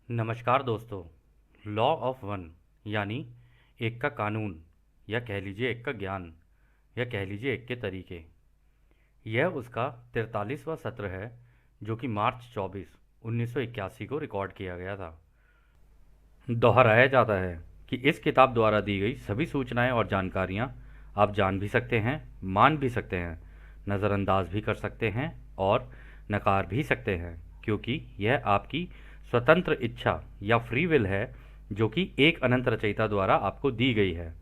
नमस्कार दोस्तों। Law of one यानी एक का कानून, या कह लीजिए एक का ज्ञान, या कह लीजिए एक के तरीके। यह उसका 43वां सत्र है जो कि मार्च 24 1981 को रिकॉर्ड किया गया था। दोहराया जाता है कि इस किताब द्वारा दी गई सभी सूचनाएं और जानकारियां आप जान भी सकते हैं, मान भी सकते हैं, नज़रअंदाज भी कर सकते हैं और नकार भी सकते हैं, क्योंकि यह आपकी स्वतंत्र इच्छा या फ्री विल है जो कि एक अनंत रचयिता द्वारा आपको दी गई है।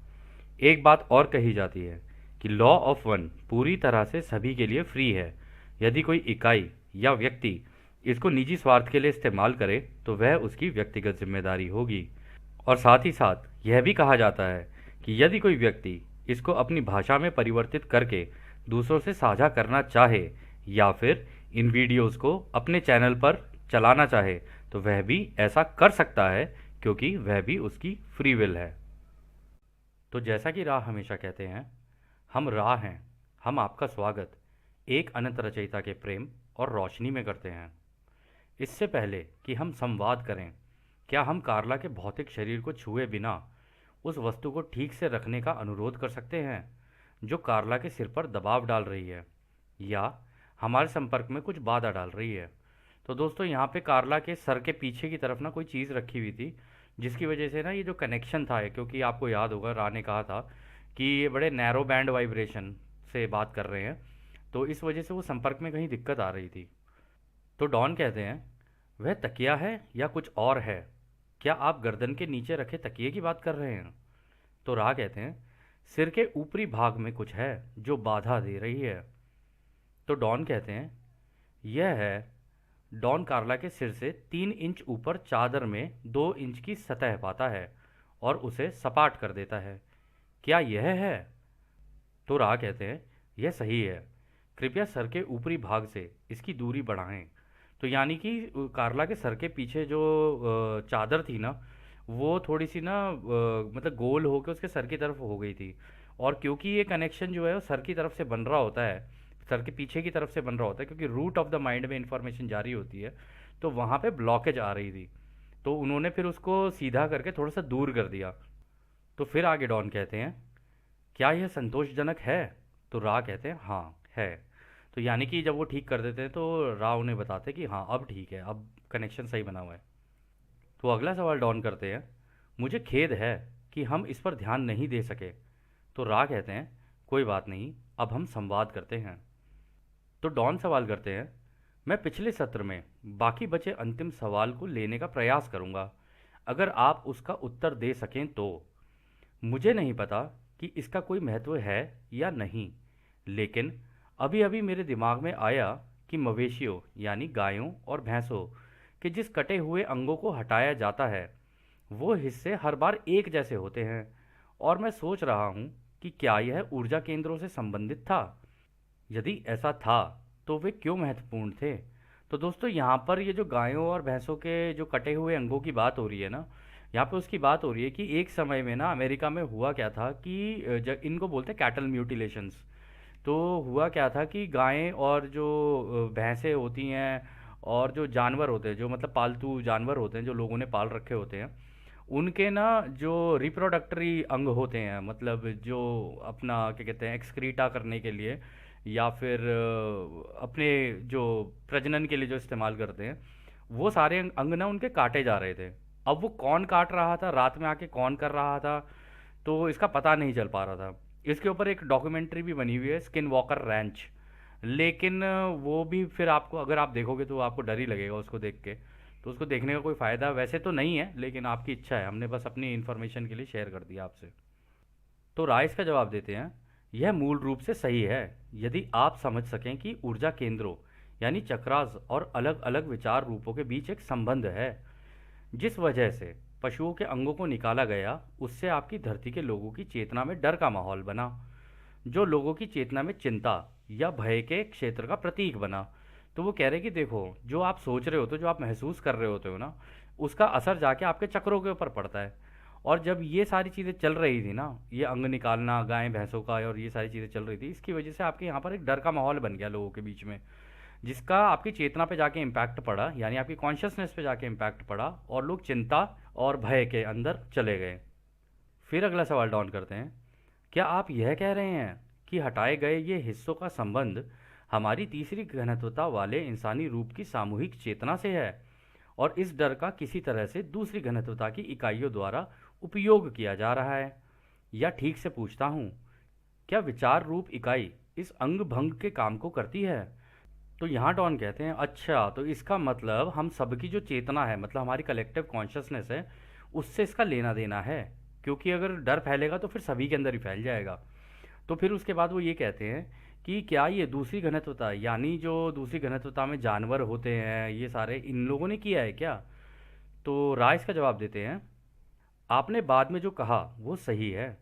एक बात और कही जाती है कि लॉ ऑफ वन पूरी तरह से सभी के लिए फ्री है। यदि कोई इकाई या व्यक्ति इसको निजी स्वार्थ के लिए इस्तेमाल करे तो वह उसकी व्यक्तिगत जिम्मेदारी होगी। और साथ ही साथ यह भी कहा जाता है कि यदि कोई व्यक्ति इसको अपनी भाषा में परिवर्तित करके दूसरों से साझा करना चाहे या फिर इन वीडियोस को अपने चैनल पर चलाना चाहे तो वह भी ऐसा कर सकता है, क्योंकि वह भी उसकी फ्री विल है। तो जैसा कि राह हमेशा कहते हैं, हम राह हैं, हम आपका स्वागत एक अनंत रचयिता के प्रेम और रोशनी में करते हैं। इससे पहले कि हम संवाद करें, क्या हम कार्ला के भौतिक शरीर को छुए बिना उस वस्तु को ठीक से रखने का अनुरोध कर सकते हैं जो कार्ला के सिर पर दबाव डाल रही है या हमारे संपर्क में कुछ बाधा डाल रही है। तो दोस्तों, यहाँ पे कार्ला के सर के पीछे की तरफ ना कोई चीज़ रखी हुई थी, जिसकी वजह से ना ये जो कनेक्शन था, क्योंकि आपको याद होगा रा ने कहा था कि ये बड़े नैरो बैंड वाइब्रेशन से बात कर रहे हैं, तो इस वजह से वो संपर्क में कहीं दिक्कत आ रही थी। तो डॉन कहते हैं, वह तकिया है या कुछ और है? क्या आप गर्दन के नीचे रखे तकिए की बात कर रहे हैं? तो राह कहते हैं, सिर के ऊपरी भाग में कुछ है जो बाधा दे रही है। तो डॉन कहते हैं, यह है। डॉन कार्ला के सिर से 3 इंच ऊपर चादर में 2 इंच की सतह पाता है और उसे सपाट कर देता है। क्या यह है? तो राह कहते हैं, यह सही है। कृपया सर के ऊपरी भाग से इसकी दूरी बढ़ाएं। तो यानी कि कार्ला के सर के पीछे जो चादर थी ना, वो थोड़ी सी ना मतलब गोल होकर उसके सर की तरफ हो गई थी। और क्योंकि ये कनेक्शन जो है वो सर की तरफ से बन रहा होता है, सर के पीछे की तरफ से बन रहा होता है, क्योंकि रूट ऑफ द माइंड में इंफॉर्मेशन जारी होती है, तो वहाँ पे ब्लॉकेज आ रही थी। तो उन्होंने फिर उसको सीधा करके थोड़ा सा दूर कर दिया। तो फिर आगे डॉन कहते हैं, क्या यह संतोषजनक है? तो रा कहते हैं, हाँ है। तो यानी कि जब वो ठीक कर देते हैं तो रा उन्हें बताते हैं कि हाँ अब ठीक है, अब कनेक्शन सही बना हुआ है। तो अगला सवाल डॉन करते हैं, मुझे खेद है कि हम इस पर ध्यान नहीं दे सके। तो रा कहते हैं, कोई बात नहीं, अब हम संवाद करते हैं। तो डॉन सवाल करते हैं, मैं पिछले सत्र में बाकी बचे अंतिम सवाल को लेने का प्रयास करूंगा, अगर आप उसका उत्तर दे सकें तो। मुझे नहीं पता कि इसका कोई महत्व है या नहीं, लेकिन अभी अभी मेरे दिमाग में आया कि मवेशियों यानी गायों और भैंसों के जिस कटे हुए अंगों को हटाया जाता है वो हिस्से हर बार एक जैसे होते हैं, और मैं सोच रहा हूँ कि क्या यह ऊर्जा केंद्रों से संबंधित था। यदि ऐसा था तो वे क्यों महत्वपूर्ण थे? तो दोस्तों, यहाँ पर ये जो गायों और भैंसों के जो कटे हुए अंगों की बात हो रही है ना, यहाँ पे उसकी बात हो रही है कि एक समय में ना अमेरिका में हुआ क्या था कि इनको बोलते हैं कैटल म्यूटिलेशंस। तो हुआ क्या था कि गायें और जो भैंसें होती हैं और जो जानवर होते हैं, जो मतलब पालतू जानवर होते हैं जो लोगों ने पाल रखे होते हैं, उनके ना जो रिप्रोडक्टरी अंग होते हैं, मतलब जो अपना क्या कहते हैं एक्सक्रीटा करने के लिए या फिर अपने जो प्रजनन के लिए जो इस्तेमाल करते हैं, वो सारे अंग ना उनके काटे जा रहे थे। अब वो कौन काट रहा था, रात में आके कौन कर रहा था, तो इसका पता नहीं चल पा रहा था। इसके ऊपर एक डॉक्यूमेंट्री भी बनी हुई है, स्किन वॉकर रैंच। लेकिन वो भी फिर आपको, अगर आप देखोगे तो आपको डर ही लगेगा उसको देख के। तो उसको देखने का कोई फ़ायदा वैसे तो नहीं है, लेकिन आपकी इच्छा है, हमने बस अपनी इन्फॉर्मेशन के लिए शेयर कर दिया आपसे। तो राइस का जवाब देते हैं, यह मूल रूप से सही है यदि आप समझ सकें कि ऊर्जा केंद्रों यानी चक्रास और अलग अलग विचार रूपों के बीच एक संबंध है। जिस वजह से पशुओं के अंगों को निकाला गया, उससे आपकी धरती के लोगों की चेतना में डर का माहौल बना, जो लोगों की चेतना में चिंता या भय के क्षेत्र का प्रतीक बना। तो वो कह रहे कि देखो, जो आप सोच रहे होते हो, जो आप महसूस कर रहे होते हो ना, उसका असर जाके आपके चक्रों के ऊपर पड़ता है। और जब ये सारी चीज़ें चल रही थी ना, ये अंग निकालना गाय भैंसों का और ये सारी चीज़ें चल रही थी, इसकी वजह से आपके यहाँ पर एक डर का माहौल बन गया लोगों के बीच में, जिसका आपकी चेतना पे जाके इम्पैक्ट पड़ा, यानी आपकी कॉन्शियसनेस पे जाके इम्पैक्ट पड़ा, और लोग चिंता और भय के अंदर चले गए। फिर अगला सवाल डाउन करते हैं, क्या आप यह कह रहे हैं कि हटाए गए ये हिस्सों का संबंध हमारी तीसरी घनत्वता वाले इंसानी रूप की सामूहिक चेतना से है, और इस डर का किसी तरह से दूसरी घनत्वता की इकाइयों द्वारा उपयोग किया जा रहा है? या ठीक से पूछता हूँ, क्या विचार रूप इकाई इस अंग भंग के काम को करती है? तो यहाँ डॉन कहते हैं, अच्छा तो इसका मतलब हम सबकी जो चेतना है, मतलब हमारी कलेक्टिव कॉन्शियसनेस है, उससे इसका लेना देना है। क्योंकि अगर डर फैलेगा तो फिर सभी के अंदर ही फैल जाएगा। तो फिर उसके बाद वो ये कहते हैं कि क्या ये दूसरी घनत्वता, यानी जो दूसरी घनत्वता में जानवर होते हैं, ये सारे इन लोगों ने किया है क्या? तो राय इसका जवाब देते हैं, आपने बाद में जो कहा वो सही है।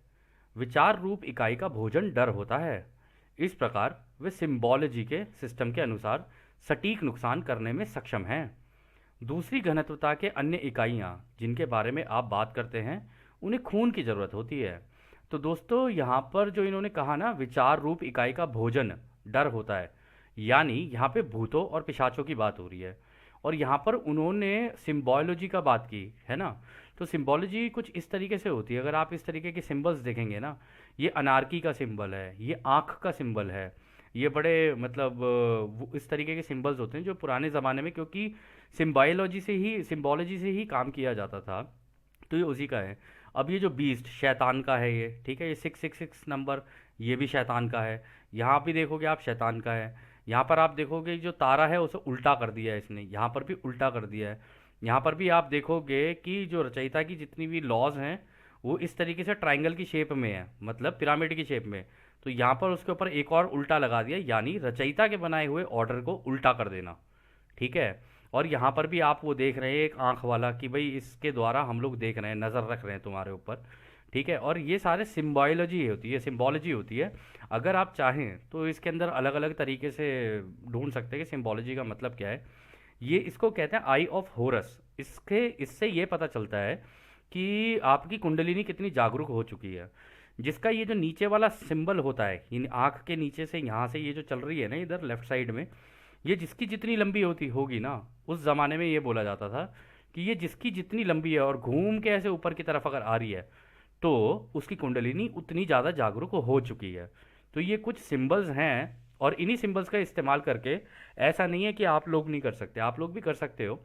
विचार रूप इकाई का भोजन डर होता है। इस प्रकार वे सिंबोलॉजी के सिस्टम के अनुसार सटीक नुकसान करने में सक्षम हैं। दूसरी घनत्वता के अन्य इकाइयाँ जिनके बारे में आप बात करते हैं, उन्हें खून की ज़रूरत होती है। तो दोस्तों, यहाँ पर जो इन्होंने कहा ना, विचार रूप इकाई का भोजन डर होता है, यानी यहाँ पे भूतों और पिशाचों की बात हो रही है। और यहाँ पर उन्होंने सिम्बोलॉजी का बात की है ना। तो सिम्बोलॉजी कुछ इस तरीके से होती है, अगर आप इस तरीके के सिंबल्स देखेंगे ना, ये अनार्की का सिंबल है, ये आँख का सिंबल है, ये बड़े मतलब वो इस तरीके के सिंबल्स होते हैं जो पुराने ज़माने में, क्योंकि सिम्बोलॉजी से ही काम किया जाता था, तो ये उसी का है। अब ये जो बीस्ट शैतान का है, ये ठीक है, ये 666 नंबर, ये भी शैतान का है। यहाँ भी देखोगे आप, शैतान का है। यहाँ पर आप देखोगे जो तारा है उसे उल्टा कर दिया है इसने, यहाँ पर भी उल्टा कर दिया है। यहाँ पर भी आप देखोगे कि जो रचयिता की जितनी भी लॉज हैं, वो इस तरीके से ट्राइंगल की शेप में है, मतलब पिरामिड की शेप में। तो यहाँ पर उसके ऊपर एक और उल्टा लगा दिया, यानी रचयिता के बनाए हुए ऑर्डर को उल्टा कर देना। ठीक है। और यहाँ पर भी आप वो देख रहे हैं एक आंख वाला, कि भाई इसके द्वारा हम लोग देख रहे हैं, नज़र रख रहे हैं तुम्हारे ऊपर। ठीक है। और ये सारे सिम्बोलॉजी होती है, सिम्बोलॉजी होती है। अगर आप चाहें तो इसके अंदर अलग अलग तरीके से ढूंढ सकते हैं कि सिम्बोलॉजी का मतलब क्या है। ये इसको कहते हैं आई ऑफ होरस। इससे ये पता चलता है कि आपकी कुंडलिनी कितनी जागरूक हो चुकी है। जिसका ये जो नीचे वाला सिंबल होता है, इन आँख के नीचे से यहाँ से ये जो चल रही है ना इधर लेफ्ट साइड में, ये जिसकी जितनी लंबी होती होगी ना, उस ज़माने में ये बोला जाता था कि ये जिसकी जितनी लंबी है और घूम के ऐसे ऊपर की तरफ अगर आ रही है, तो उसकी कुंडलिनी उतनी ज़्यादा जागरूक हो चुकी है। तो ये कुछ सिंबल्स हैं, और इन्हीं सिंबल्स का इस्तेमाल करके, ऐसा नहीं है कि आप लोग नहीं कर सकते, आप लोग भी कर सकते हो,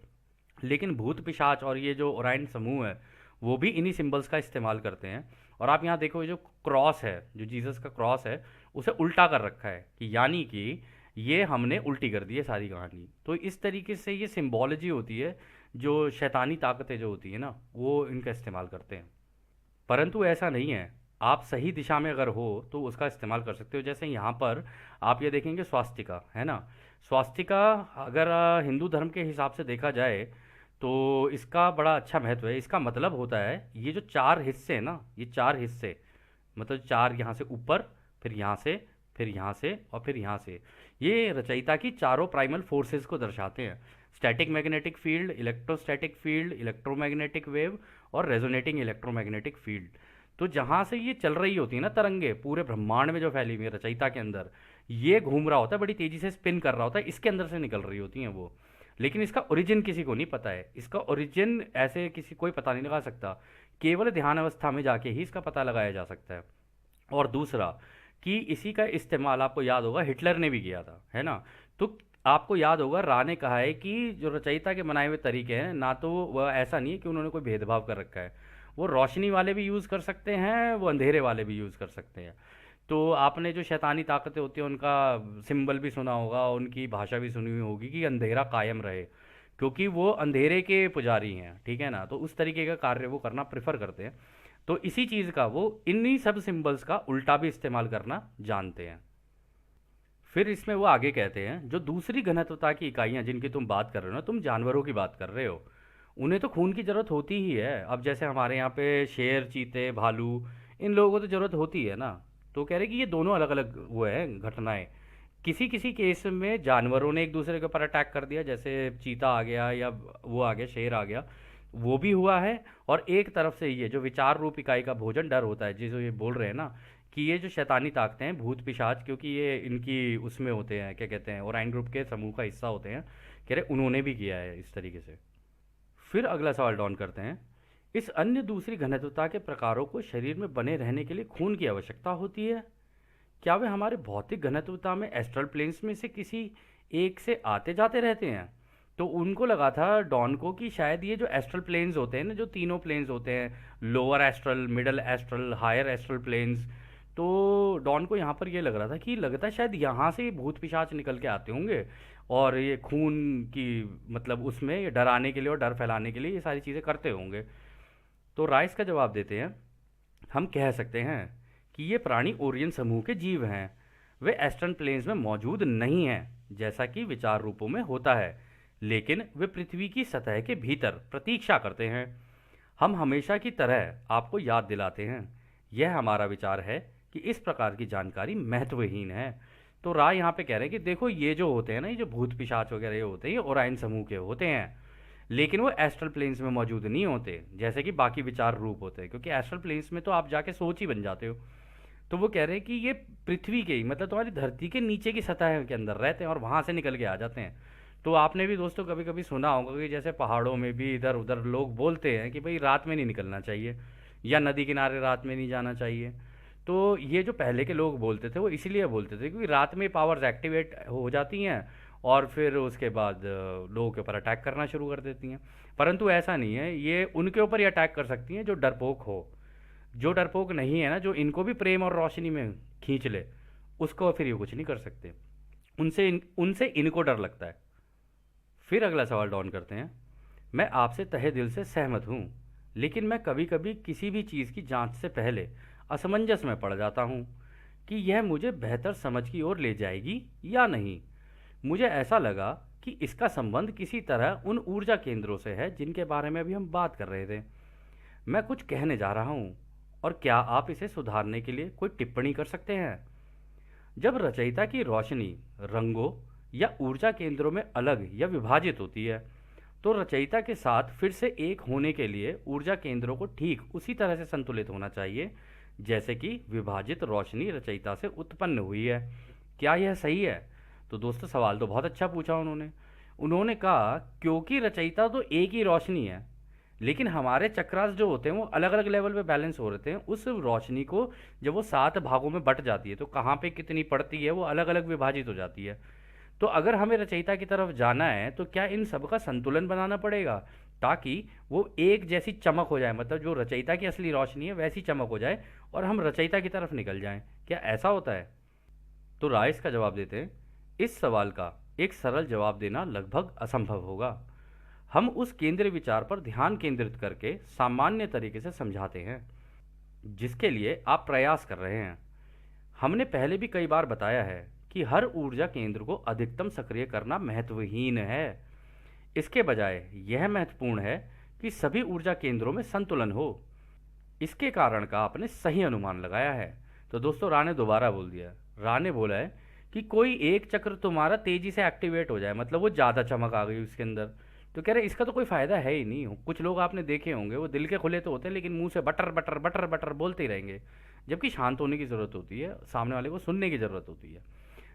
लेकिन भूत पिशाच और ये जो ओराइन समूह है, वो भी इन्हीं सिंबल्स का इस्तेमाल करते हैं। और आप यहाँ देखो, ये जो क्रॉस है, जो जीसस का क्रॉस है, उसे उल्टा कर रखा है, कि यानी कि ये हमने उल्टी कर दी है सारी कहानी। तो इस तरीके से ये सिंबोलॉजी होती है, जो शैतानी ताकतें जो होती है ना, वो इनका इस्तेमाल करते हैं। परंतु ऐसा नहीं है, आप सही दिशा में अगर हो तो उसका इस्तेमाल कर सकते हो। जैसे यहाँ पर आप ये देखेंगे स्वास्तिका है ना। स्वास्तिका अगर हिंदू धर्म के हिसाब से देखा जाए, तो इसका बड़ा अच्छा महत्व है। इसका मतलब होता है, ये जो चार हिस्से हैं ना, ये चार हिस्से, मतलब चार यहाँ से ऊपर, फिर यहाँ से, फिर यहाँ से, और फिर यहाँ से, ये रचयिता की चारों प्राइमल फोर्सेस को दर्शाते हैं। Static magnetic field, electrostatic field, electromagnetic wave, और रेजोनेटिंग इलेक्ट्रोमैग्नेटिक फील्ड। तो जहाँ से ये चल रही होती है ना तरंगे, पूरे ब्रह्मांड में जो फैली हुई है रचयिता के अंदर, ये घूम रहा होता है, बड़ी तेज़ी से स्पिन कर रहा होता है, इसके अंदर से निकल रही होती हैं वो। लेकिन इसका ओरिजिन किसी को नहीं पता है। इसका ओरिजिन ऐसे किसी कोई पता नहीं लगा सकता, केवल ध्यान अवस्था में जाके ही इसका पता लगाया जा सकता है। और दूसरा, कि इसी का इस्तेमाल आपको याद होगा हिटलर ने भी किया था, है ना। तो आपको याद होगा रा ने कहा है कि जो रचयिता के बनाए हुए तरीके हैं ना, तो वह ऐसा नहीं है कि उन्होंने कोई भेदभाव कर रखा है। वो रोशनी वाले भी यूज़ कर सकते हैं, वो अंधेरे वाले भी यूज़ कर सकते हैं। तो आपने जो शैतानी ताकतें होती हैं उनका सिंबल भी सुना होगा, उनकी भाषा भी सुनी हुई होगी कि अंधेरा कायम रहे, क्योंकि वो अंधेरे के पुजारी हैं, ठीक है ना। तो उस तरीके का कार्य वो करना प्रेफर करते हैं। तो इसी चीज़ का वो इन्हीं सब सिंबल्स का उल्टा भी इस्तेमाल करना जानते हैं। फिर इसमें वो आगे कहते हैं, जो दूसरी घनत्वता की इकाइयाँ जिनकी तुम बात कर रहे हो ना, तुम जानवरों की बात कर रहे हो, उन्हें तो खून की ज़रूरत होती ही है। अब जैसे हमारे यहाँ पे शेर, चीते, भालू, इन लोगों को तो ज़रूरत होती है ना। तो कह रहे कि ये दोनों अलग अलग वो है घटनाएं। किसी किसी केस में जानवरों ने एक दूसरे के ऊपर अटैक कर दिया, जैसे चीता आ गया या वो आ गया, शेर आ गया, वो भी हुआ है। और एक तरफ से ये जो विचार रूप इकाई का भोजन डर होता है, जिसे ये बोल रहे हैं ना, कि ये जो शैतानी ताकतें हैं, भूत पिशाच, क्योंकि ये इनकी उसमें होते हैं, क्या कहते हैं, ओराइन ग्रुप के समूह का हिस्सा होते हैं, कह रहे उन्होंने भी किया है इस तरीके से। फिर अगला सवाल डॉन करते हैं, इस अन्य दूसरी घनत्वता के प्रकारों को शरीर में बने रहने के लिए खून की आवश्यकता होती है। क्या वे हमारे भौतिक घनत्वता में एस्ट्रल प्लेन्स में से किसी एक से आते जाते रहते हैं? तो उनको लगा था डॉन को कि शायद ये जो एस्ट्रल प्लेन्स होते हैं ना, जो तीनों प्लेन्स होते हैं, lower astral, middle astral, higher astral planes, तो डॉन को यहाँ पर ये लग रहा था कि लगता है शायद यहाँ से ये भूत पिशाच निकल के आते होंगे और ये खून की मतलब उसमें ये डराने के लिए और डर फैलाने के लिए ये सारी चीज़ें करते होंगे। तो राइस का जवाब देते हैं, हम कह सकते हैं कि ये प्राणी ओरियन समूह के जीव हैं। वे एस्टर्न प्लेन्स में मौजूद नहीं हैं जैसा कि विचार रूपों में होता है, लेकिन वे पृथ्वी की सतह के भीतर प्रतीक्षा करते हैं। हम हमेशा की तरह आपको याद दिलाते हैं, यह हमारा विचार है कि इस प्रकार की जानकारी महत्वहीन है। तो राय यहाँ पे कह रहे हैं कि देखो ये जो होते हैं ना, ये जो भूत पिशाच वगैरह ये होते हैं, ये ओराइन समूह के होते हैं, लेकिन वो एस्ट्रल प्लेन्स में मौजूद नहीं होते जैसे कि बाकी विचार रूप होते हैं, क्योंकि एस्ट्रल प्लेन्स में तो आप जाके सोच ही बन जाते हो। तो वो कह रहे हैं कि ये पृथ्वी के ही मतलब तुम्हारी धरती के नीचे की सतह के अंदर रहते हैं और वहाँ से निकल के आ जाते हैं। तो आपने भी दोस्तों कभी कभी सुना होगा कि जैसे पहाड़ों में भी इधर उधर लोग बोलते हैं कि भाई रात में नहीं निकलना चाहिए या नदी किनारे रात में नहीं जाना चाहिए। तो ये जो पहले के लोग बोलते थे वो इसीलिए बोलते थे क्योंकि रात में पावर्स एक्टिवेट हो जाती हैं और फिर उसके बाद लोगों के ऊपर अटैक करना शुरू कर देती हैं। परंतु ऐसा नहीं है, ये उनके ऊपर ही अटैक कर सकती हैं जो डरपोक हो। जो डरपोक नहीं है ना, जो इनको भी प्रेम और रोशनी में खींच ले, उसको फिर ये कुछ नहीं कर सकते। उनसे इनको डर लगता है। फिर अगला सवाल डॉन करते हैं, मैं आपसे तहे दिल से सहमत हूँ, लेकिन मैं कभी कभी किसी भी चीज़ की जांच से पहले असमंजस में पड़ जाता हूँ कि यह मुझे बेहतर समझ की ओर ले जाएगी या नहीं। मुझे ऐसा लगा कि इसका संबंध किसी तरह उन ऊर्जा केंद्रों से है जिनके बारे में अभी हम बात कर रहे थे। मैं कुछ कहने जा रहा हूँ, और क्या आप इसे सुधारने के लिए कोई टिप्पणी कर सकते हैं? जब रचयिता की रोशनी रंगों या ऊर्जा केंद्रों में अलग या विभाजित होती है, तो रचयिता के साथ फिर से एक होने के लिए ऊर्जा केंद्रों को ठीक उसी तरह से संतुलित होना चाहिए जैसे कि विभाजित रोशनी रचयिता से उत्पन्न हुई है। क्या यह सही है? तो दोस्तों सवाल तो बहुत अच्छा पूछा उन्होंने। उन्होंने कहा क्योंकि रचयिता तो एक ही रोशनी है, लेकिन हमारे चक्रास जो होते हैं वो अलग अलग लेवल पे बैलेंस हो रहे हैं। उस रोशनी को जब वो 7 भागों में बट जाती है तो कहाँ पे कितनी पड़ती है वो अलग अलग विभाजित हो जाती है। तो अगर हमें रचयिता की तरफ जाना है तो क्या इन सब का संतुलन बनाना पड़ेगा ताकि वो एक जैसी चमक हो जाए, मतलब जो रचयिता की असली रोशनी है वैसी चमक हो जाए और हम रचयिता की तरफ निकल जाएं। क्या ऐसा होता है? तो राइस का जवाब देते हैं, इस सवाल का एक सरल जवाब देना लगभग असंभव होगा। हम उस केंद्रीय विचार पर ध्यान केंद्रित करके सामान्य तरीके से समझाते हैं जिसके लिए आप प्रयास कर रहे हैं। हमने पहले भी कई बार बताया है कि हर ऊर्जा केंद्र को अधिकतम सक्रिय करना महत्वहीन है। इसके बजाय यह महत्वपूर्ण है कि सभी ऊर्जा केंद्रों में संतुलन हो। इसके कारण का आपने सही अनुमान लगाया है। तो दोस्तों रा ने दोबारा बोल दिया। रा ने बोला है कि कोई एक चक्र तुम्हारा तेजी से एक्टिवेट हो जाए, मतलब वो ज़्यादा चमक आ गई उसके अंदर, तो कह रहे इसका तो कोई फ़ायदा है ही नहीं। कुछ लोग आपने देखे होंगे वो दिल के खुले तो होते हैं लेकिन मुंह से बटर बटर बटर बटर बोलते ही रहेंगे, जबकि शांत होने की ज़रूरत होती है, सामने वाले को सुनने की ज़रूरत होती है।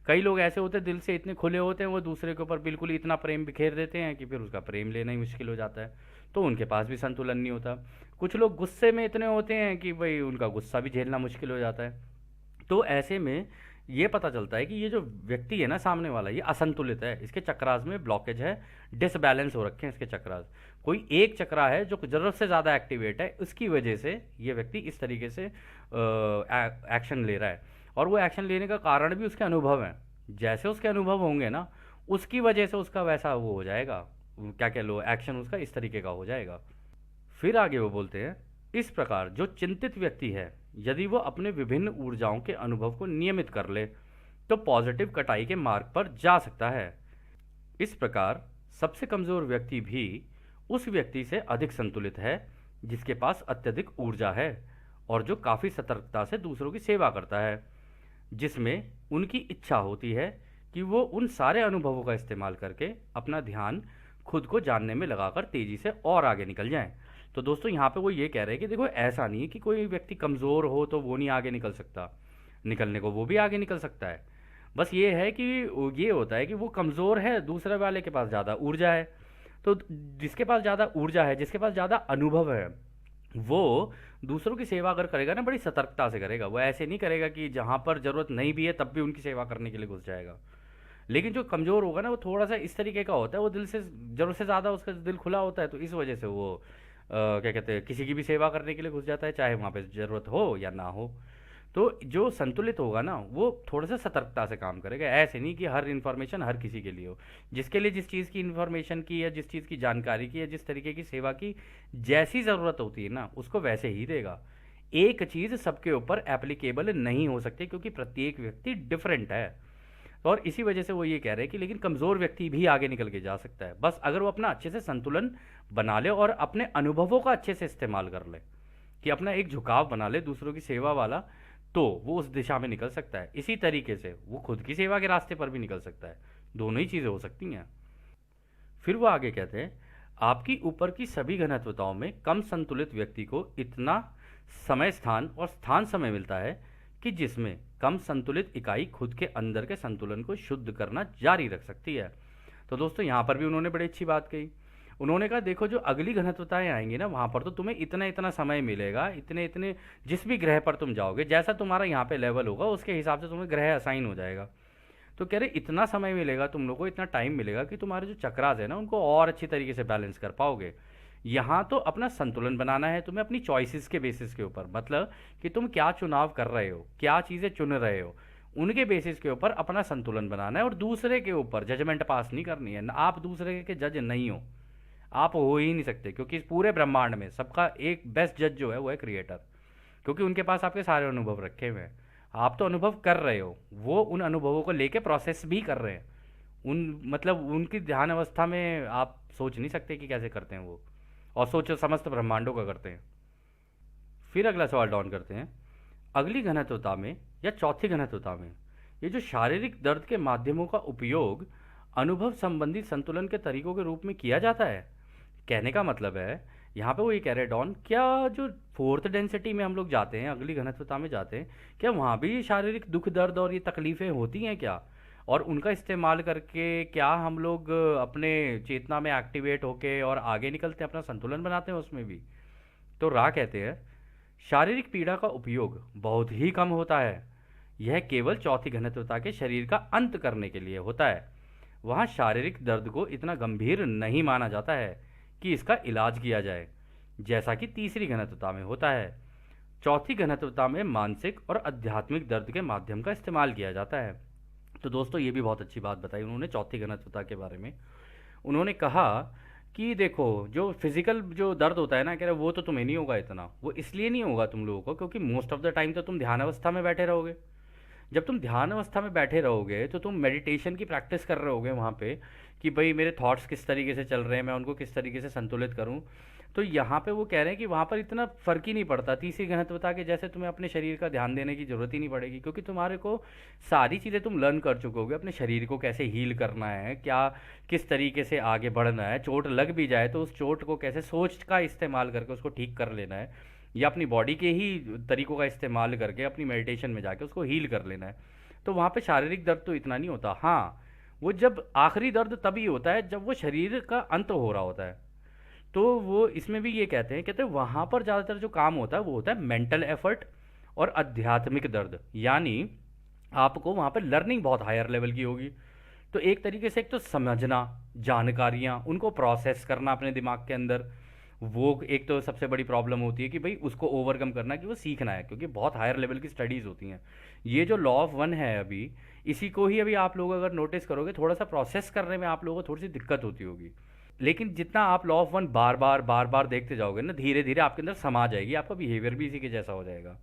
कई लोग ऐसे होते हैं दिल से इतने खुले होते हैं, वो दूसरे के ऊपर बिल्कुल ही इतना प्रेम बिखेर देते हैं कि फिर उसका प्रेम लेना ही मुश्किल हो जाता है, तो उनके पास भी संतुलन नहीं होता। कुछ लोग गुस्से में इतने होते हैं कि भाई उनका गुस्सा भी झेलना मुश्किल हो जाता है। तो ऐसे में ये पता चलता है कि ये जो व्यक्ति है ना सामने वाला, ये असंतुलित है, इसके चक्रास में ब्लॉकेज है, डिसबैलेंस हो रखे हैं इसके चक्रास। कोई एक चक्रा है जो ज़रूरत से ज़्यादा एक्टिवेट है, उसकी वजह से ये व्यक्ति इस तरीके से एक्शन ले रहा है। और वो एक्शन लेने का कारण भी उसके अनुभव हैं। जैसे उसके अनुभव होंगे ना, उसकी वजह से उसका वैसा वो हो जाएगा, क्या कह लो, एक्शन उसका इस तरीके का हो जाएगा। फिर आगे वो बोलते हैं, इस प्रकार जो चिंतित व्यक्ति है यदि वो अपने विभिन्न ऊर्जाओं के अनुभव को नियमित कर ले तो पॉजिटिव कटाई के मार्ग पर जा सकता है। इस प्रकार सबसे कमज़ोर व्यक्ति भी उस व्यक्ति से अधिक संतुलित है जिसके पास अत्यधिक ऊर्जा है और जो काफ़ी सतर्कता से दूसरों की सेवा करता है, जिसमें उनकी इच्छा होती है कि वो उन सारे अनुभवों का इस्तेमाल करके अपना ध्यान खुद को जानने में लगाकर तेज़ी से और आगे निकल जाएं। तो दोस्तों यहाँ पे वो ये कह रहे हैं कि देखो ऐसा नहीं है कि कोई व्यक्ति कमज़ोर हो तो वो नहीं आगे निकल सकता। निकलने को, वो भी आगे निकल सकता है। बस ये है कि ये होता है कि वो कमज़ोर है, दूसरे वाले के पास ज़्यादा ऊर्जा है। तो जिसके पास ज़्यादा ऊर्जा है, जिसके पास ज़्यादा अनुभव है, वो दूसरों की सेवा अगर करेगा ना, बड़ी सतर्कता से करेगा। वो ऐसे नहीं करेगा कि जहाँ पर ज़रूरत नहीं भी है तब भी उनकी सेवा करने के लिए घुस जाएगा। लेकिन जो कमज़ोर होगा ना, वो थोड़ा सा इस तरीके का होता है, वो दिल से ज़रूरत से ज़्यादा उसका दिल खुला होता है, तो इस वजह से वो क्या कहते हैं, किसी की भी सेवा करने के लिए घुस जाता है, चाहे वहाँ पे ज़रूरत हो या ना हो। तो जो संतुलित होगा ना, वो थोड़ा सा सतर्कता से काम करेगा। ऐसे नहीं कि हर इन्फॉर्मेशन हर किसी के लिए हो। जिसके लिए जिस चीज़ की इन्फॉर्मेशन की, या जिस चीज़ की जानकारी की, या जिस तरीके की सेवा की जैसी ज़रूरत होती है ना, उसको वैसे ही देगा। एक चीज़ सबके ऊपर एप्लीकेबल नहीं हो सकती, क्योंकि प्रत्येक व्यक्ति डिफरेंट है। और इसी वजह से वो ये कह रहे हैं कि लेकिन कमज़ोर व्यक्ति भी आगे निकल के जा सकता है, बस अगर वो अपना अच्छे से संतुलन बना ले और अपने अनुभवों का अच्छे से इस्तेमाल कर ले, कि अपना एक झुकाव बना ले दूसरों की सेवा वाला, तो वो उस दिशा में निकल सकता है। इसी तरीके से वो खुद की सेवा के रास्ते पर भी निकल सकता है। दोनों ही चीज़ें हो सकती हैं। फिर वो आगे कहते हैं, आपकी ऊपर की सभी घनत्वताओं में कम संतुलित व्यक्ति को इतना समय स्थान और स्थान समय मिलता है कि जिसमें कम संतुलित इकाई खुद के अंदर के संतुलन को शुद्ध करना जारी रख सकती है। तो दोस्तों, यहाँ पर भी उन्होंने बड़ी अच्छी बात कही। उन्होंने कहा देखो, जो अगली घनत्वताएं आएंगी ना, वहाँ पर तो तुम्हें इतना इतना समय मिलेगा, इतने इतने, जिस भी ग्रह पर तुम जाओगे, जैसा तुम्हारा यहाँ पे लेवल होगा उसके हिसाब से तुम्हें ग्रह असाइन हो जाएगा। तो कह रहे इतना समय मिलेगा तुम लोग को, इतना टाइम मिलेगा कि तुम्हारे जो चक्रास है ना, उनको और अच्छी तरीके से बैलेंस कर पाओगे। यहाँ तो अपना संतुलन बनाना है तुम्हें अपनी चॉइसेस के बेसिस के ऊपर, मतलब कि तुम क्या चुनाव कर रहे हो, क्या चीज़ें चुन रहे हो, उनके बेसिस के ऊपर अपना संतुलन बनाना है। और दूसरे के ऊपर जजमेंट पास नहीं करनी है। आप दूसरे के जज नहीं हो, आप हो ही नहीं सकते, क्योंकि इस पूरे ब्रह्मांड में सबका एक बेस्ट जज जो है वो है क्रिएटर। क्योंकि उनके पास आपके सारे अनुभव रखे हुए हैं। आप तो अनुभव कर रहे हो, वो उन अनुभवों को लेके प्रोसेस भी कर रहे हैं। उन मतलब उनकी ध्यान अवस्था में आप सोच नहीं सकते कि कैसे करते हैं वो, और सोचो समस्त ब्रह्मांडों का करते हैं। फिर अगला सवाल डाउन करते हैं, अगली घनत्वता में या चौथी घनत्वता में ये जो शारीरिक दर्द के माध्यमों का उपयोग अनुभव संबंधी संतुलन के तरीकों के रूप में किया जाता है। कहने का मतलब है, यहाँ पे वो ये कह रहे हैं डॉन, क्या जो फोर्थ डेंसिटी में हम लोग जाते हैं, अगली घनत्वता में जाते हैं, क्या वहाँ भी शारीरिक दुख दर्द और ये तकलीफ़ें होती हैं क्या? और उनका इस्तेमाल करके क्या हम लोग अपने चेतना में एक्टिवेट होके और आगे निकलते हैं, अपना संतुलन बनाते हैं उसमें भी? तो रा कहते हैं, शारीरिक पीड़ा का उपयोग बहुत ही कम होता है। यह केवल चौथी घनत्वता के शरीर का अंत करने के लिए होता है। वहाँ शारीरिक दर्द को इतना गंभीर नहीं माना जाता है कि इसका इलाज किया जाए, जैसा कि तीसरी घनत्वता में होता है। चौथी घनत्वता में मानसिक और आध्यात्मिक दर्द के माध्यम का इस्तेमाल किया जाता है। तो दोस्तों, ये भी बहुत अच्छी बात बताई उन्होंने चौथी घनत्वता के बारे में। उन्होंने कहा कि देखो, जो फिजिकल जो दर्द होता है ना, कह रहे वो तो तुम्हें नहीं होगा इतना। वो इसलिए नहीं होगा तुम लोगों को क्योंकि मोस्ट ऑफ द टाइम तो तुम ध्यान अवस्था में बैठे रहोगे। जब तुम ध्यान अवस्था में बैठे रहोगे तो तुम मेडिटेशन की प्रैक्टिस कर रहे होगे वहाँ पे, कि भाई मेरे थॉट्स किस तरीके से चल रहे हैं, मैं उनको किस तरीके से संतुलित करूँ। तो यहाँ पे वो कह रहे हैं कि वहाँ पर इतना फ़र्क ही नहीं पड़ता। तीसरी घनत्वता के जैसे तुम्हें अपने शरीर का ध्यान देने की ज़रूरत ही नहीं पड़ेगी, क्योंकि तुम्हारे को सारी चीज़ें तुम लर्न कर चुके होगे। अपने शरीर को कैसे हील करना है, क्या किस तरीके से आगे बढ़ना है, चोट लग भी जाए तो उस चोट को कैसे सोच का इस्तेमाल करके उसको ठीक कर लेना है, या अपनी बॉडी के ही तरीकों का इस्तेमाल करके अपनी मेडिटेशन में जाके उसको हील कर लेना है। तो वहाँ पे शारीरिक दर्द तो इतना नहीं होता। हाँ, वो जब आखिरी दर्द तभी होता है जब वो शरीर का अंत हो रहा होता है। तो वो इसमें भी ये कहते हैं वहाँ पर ज़्यादातर जो काम होता है वो होता है मेंटल एफर्ट और आध्यात्मिक दर्द। यानी आपको वहाँ पर लर्निंग बहुत हायर लेवल की होगी। तो एक तरीके से एक तो समझना, जानकारियाँ उनको प्रोसेस करना अपने दिमाग के अंदर, वो एक तो सबसे बड़ी प्रॉब्लम होती है कि भाई उसको ओवरकम करना, कि वो सीखना है, क्योंकि बहुत हायर लेवल की स्टडीज़ होती हैं। ये जो लॉ ऑफ वन है अभी, इसी को ही अभी आप लोग अगर नोटिस करोगे, थोड़ा सा प्रोसेस करने में आप लोगों को थोड़ी सी दिक्कत होती होगी। लेकिन जितना आप लॉ ऑफ वन बार बार देखते जाओगे ना, धीरे धीरे आपके अंदर समा जाएगी, आपका बिहेवियर भी इसी के जैसा हो जाएगा।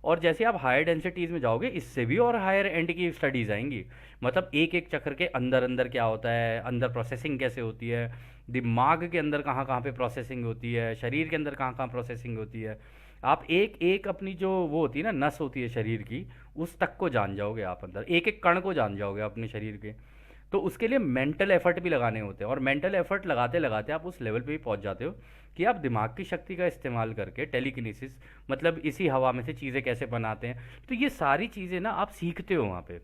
और जैसे आप हायर डेंसिटीज़ में जाओगे, इससे भी और हायर एंड की स्टडीज़ आएंगी। मतलब एक एक चक्र के अंदर अंदर क्या होता है, अंदर प्रोसेसिंग कैसे होती है, दिमाग के अंदर कहाँ कहाँ पे प्रोसेसिंग होती है, शरीर के अंदर कहाँ कहाँ प्रोसेसिंग होती है। आप एक एक अपनी जो वो होती है ना, नस होती है शरीर की, उस तक को जान जाओगे आप, अंदर एक एक कण को जान जाओगे अपने शरीर के। तो उसके लिए मेंटल एफर्ट भी लगाने होते हैं, और मेंटल एफर्ट लगाते लगाते आप उस लेवल पे भी पहुंच जाते हो कि आप दिमाग की शक्ति का इस्तेमाल करके टेलीकिनेसिस, मतलब इसी हवा में से चीज़ें कैसे बनाते हैं, तो ये सारी चीज़ें ना आप सीखते हो वहाँ पे।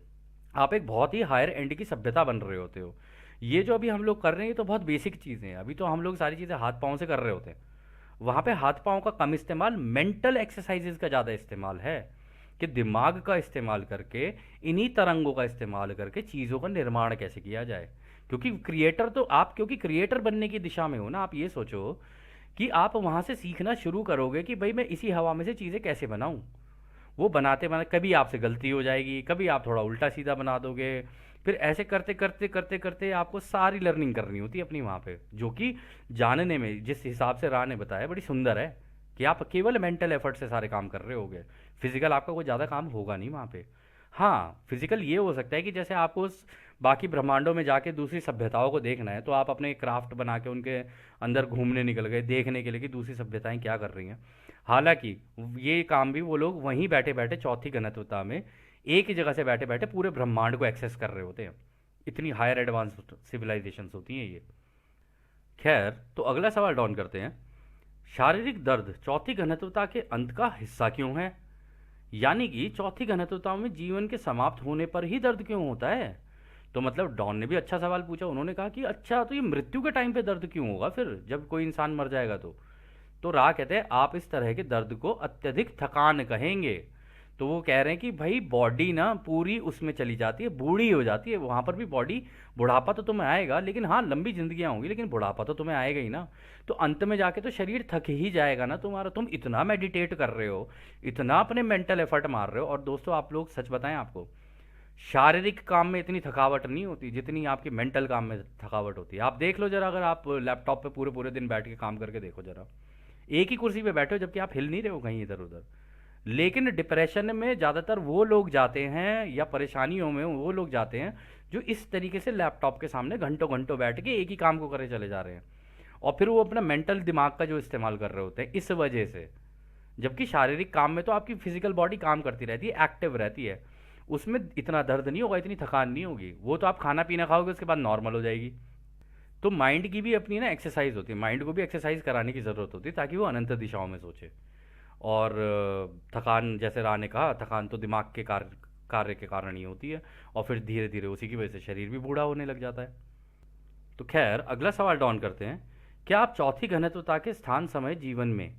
आप एक बहुत ही हायर एंड की सभ्यता बन रहे होते हो। ये जो अभी हम लोग कर रहे हैं ये तो बहुत बेसिक चीज़ें हैं, अभी तो हम लोग सारी चीज़ें हाथ पाँव से कर रहे होते हैं। वहाँ पे हाथ पाँव का कम इस्तेमाल, मेंटल एक्सरसाइजेज का ज़्यादा इस्तेमाल है, कि दिमाग का इस्तेमाल करके, इन्हीं तरंगों का इस्तेमाल करके चीज़ों का निर्माण कैसे किया जाए। क्योंकि क्रिएटर तो आप, क्योंकि क्रिएटर बनने की दिशा में हो ना, आप ये सोचो कि आप वहाँ से सीखना शुरू करोगे कि भाई मैं इसी हवा में से चीज़ें कैसे बनाऊँ। वो बनाते बनाते कभी आपसे गलती हो जाएगी, कभी आप थोड़ा उल्टा सीधा बना दोगे, फिर ऐसे करते करते करते करते आपको सारी लर्निंग करनी होती है अपनी वहाँ पे, जो कि जानने में जिस हिसाब से राह ने बताया बड़ी सुंदर है, कि आप केवल मेंटल एफर्ट से सारे काम कर रहे होगे। फिजिकल आपका कोई ज़्यादा काम होगा नहीं वहाँ पे। हाँ, फिजिकल ये हो सकता है कि जैसे आपको उस बाकी ब्रह्मांडों में जाके दूसरी सभ्यताओं को देखना है, तो आप अपने क्राफ्ट बना के उनके अंदर घूमने निकल गए देखने के लिए कि दूसरी सभ्यताएं क्या कर रही हैं। हालांकि ये काम भी वो लोग वहीं बैठे बैठे चौथी घनत्वता में एक ही जगह से बैठे बैठे पूरे ब्रह्मांड को एक्सेस कर रहे होते हैं। इतनी हायर एडवांस सिविलाइजेशंस होती हैं ये। खैर, तो अगला सवाल डॉन करते हैं। शारीरिक दर्द चौथी घनत्वता के अंत का हिस्सा क्यों है? यानी कि चौथी घनत्वता में जीवन के समाप्त होने पर ही दर्द क्यों होता है? तो मतलब डॉन ने भी अच्छा सवाल पूछा, उन्होंने कहा कि अच्छा तो ये मृत्यु के टाइम पे दर्द क्यों होगा फिर, जब कोई इंसान मर जाएगा तो राह कहते हैं आप इस तरह के दर्द को अत्यधिक थकान कहेंगे। तो वो कह रहे हैं कि भाई बॉडी ना पूरी उसमें चली जाती है, बूढ़ी हो जाती है वहां पर भी बॉडी। बुढ़ापा तो तुम्हें आएगा, लेकिन हाँ लंबी जिंदगियां होंगी, लेकिन बुढ़ापा तो तुम्हें आएगा ही ना। तो अंत में जाके तो शरीर थक ही जाएगा ना तुम्हारा। तुम इतना मेडिटेट कर रहे हो, इतना अपने मेंटल एफर्ट मार रहे हो, और दोस्तों आप लोग सच बताएं आपको, शारीरिक काम में इतनी थकावट नहीं होती जितनी आपकी मेंटल काम में थकावट होती है। आप देख लो जरा, अगर आप लैपटॉप पे पूरे पूरे दिन बैठ के काम करके देखो जरा, एक ही कुर्सी पे बैठे हो जबकि आप हिल नहीं रहे हो कहीं इधर उधर। लेकिन डिप्रेशन में ज़्यादातर वो लोग जाते हैं, या परेशानियों में वो लोग जाते हैं जो इस तरीके से लैपटॉप के सामने घंटों घंटों बैठ के एक ही काम को करे चले जा रहे हैं, और फिर वो अपना मेंटल दिमाग का जो इस्तेमाल कर रहे होते हैं इस वजह से। जबकि शारीरिक काम में तो आपकी फिजिकल बॉडी काम करती रहती है, एक्टिव रहती है, उसमें इतना दर्द नहीं होगा, इतनी थकान नहीं होगी। वो तो आप खाना पीना खाओगे उसके बाद नॉर्मल हो जाएगी। तो माइंड की भी अपनी ना एक्सरसाइज होती है, माइंड को भी एक्सरसाइज कराने की ज़रूरत होती है ताकि वो अनंत दिशाओं में सोचे। और थकान, जैसे राह ने कहा, थकान तो दिमाग के कार्य के कारण ही होती है, और फिर धीरे धीरे उसी की वजह से शरीर भी बूढ़ा होने लग जाता है। तो खैर, अगला सवाल डाउन करते हैं। क्या आप चौथी घनत्वता के स्थान समय जीवन में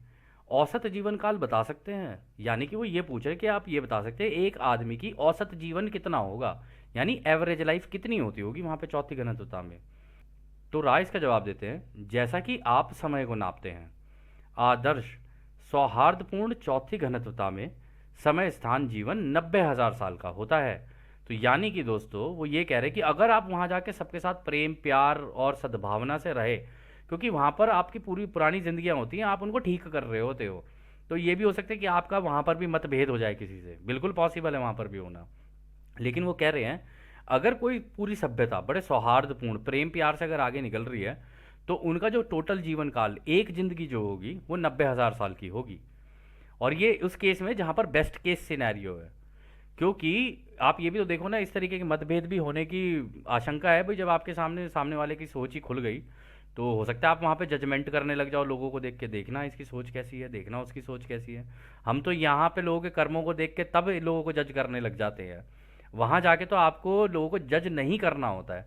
औसत जीवन काल बता सकते हैं? यानी कि वो ये पूछ रहे कि आप ये बता सकते हैं एक आदमी की औसत जीवन कितना होगा, यानी एवरेज लाइफ कितनी होती होगी वहाँ पे चौथी घनत्वता में। तो राय इसका जवाब देते हैं, जैसा कि आप समय को नापते हैं, आदर्श सौहार्दपूर्ण चौथी घनत्वता में समय स्थान जीवन 90,000 साल का होता है। तो यानी कि दोस्तों वो ये कह रहे हैं कि अगर आप वहाँ जाके सबके साथ प्रेम प्यार और सद्भावना से रहे, क्योंकि वहाँ पर आपकी पूरी पुरानी जिंदगियाँ होती हैं, आप उनको ठीक कर रहे होते हो, तो ये भी हो सकता है कि आपका वहाँ पर भी मतभेद हो जाए किसी से, बिल्कुल पॉसिबल है वहाँ पर भी होना। लेकिन वो कह रहे हैं अगर कोई पूरी सभ्यता बड़े सौहार्दपूर्ण प्रेम प्यार से अगर आगे निकल रही है, तो उनका जो टोटल जीवन काल, एक जिंदगी जो होगी वो 90,000 साल की होगी। और ये उस केस में जहाँ पर बेस्ट केस सिनेरियो है। क्योंकि आप ये भी तो देखो ना, इस तरीके के मतभेद भी होने की आशंका है भाई। जब आपके सामने सामने वाले की सोच ही खुल गई, तो हो सकता है आप वहाँ पे जजमेंट करने लग जाओ लोगों को देख के, देखना इसकी सोच कैसी है, देखना उसकी सोच कैसी है। हम तो यहाँ पे लोगों के कर्मों को देख के तब लोगों को जज करने लग जाते हैं। वहाँ जाके तो आपको लोगों को जज नहीं करना होता है,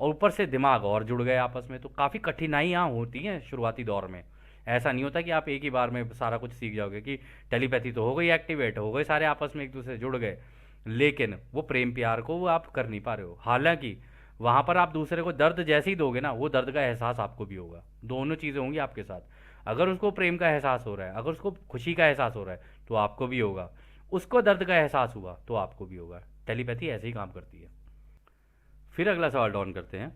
और ऊपर से दिमाग और जुड़ गए आपस में, तो काफ़ी कठिनाइयाँ होती हैं शुरुआती दौर में। ऐसा नहीं होता कि आप एक ही बार में सारा कुछ सीख जाओगे, कि टेलीपैथी तो हो गई, एक्टिवेट हो गए, सारे आपस में एक दूसरे से जुड़ गए, लेकिन वो प्रेम प्यार को वो आप कर नहीं पा रहे हो। हालांकि वहाँ पर आप दूसरे को दर्द जैसे ही दोगे ना, वो दर्द का एहसास आपको भी होगा, दोनों चीज़ें होंगी आपके साथ। अगर उसको प्रेम का एहसास हो रहा है, अगर उसको खुशी का एहसास हो रहा है, तो आपको भी होगा। उसको दर्द का एहसास हुआ तो आपको भी होगा। टेलीपैथी ऐसे ही काम करती है। फिर अगला सवाल डाउन करते हैं।